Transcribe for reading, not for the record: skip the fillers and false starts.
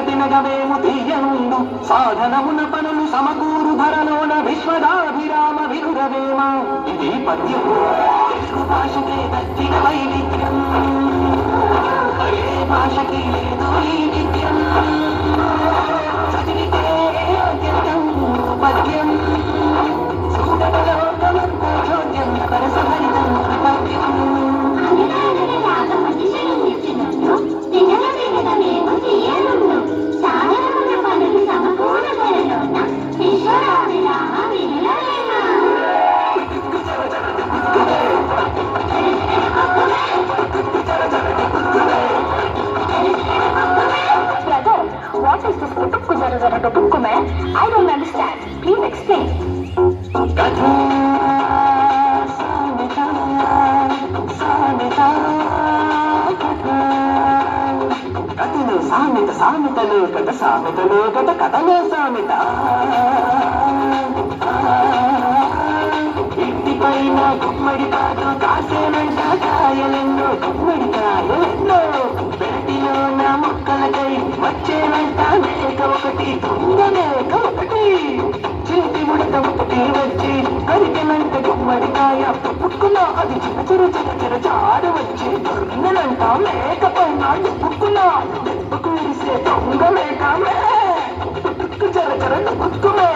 తినగవేము తీయనుండు సాధనమున పనులు సమకూరు ధరలోన విశ్వదాభిరామ వినురవేమ ఇది పద్యం తెలుగు భాషకే దక్కిన వైవిధ్యం ఏ భాషకి లేదు ఈ నిత్యం చదివితే అత్యంతం పద్యం సూదనలో చోద్యం పరసభరితం పద్యం What is this Kutukku Zara Zara Kutukku man? I don't understand. Please explain. సామెతలు కథ సామెతలు కథ కథలో సామెత ఇంటిపైన గుమ్మడి కాదు కాసేనంట కాయలెన్నో గుమ్మడి కాయలెన్నో పెరటిలో నా మొక్కలకై వచ్చేనంట మేక ఒకటి దొంగ మేక ఒకటి చింటి ముడత ఒకటి వచ్చి కరికెనంట గుమ్మడికాయ పుక్కులో అది చిరచిర చాడు వచ్చి దొంగనంట మేక పైన పుక్కులో దెబ్బకు విరిసే దొంగ మేక మే చర చర పుక్కుమే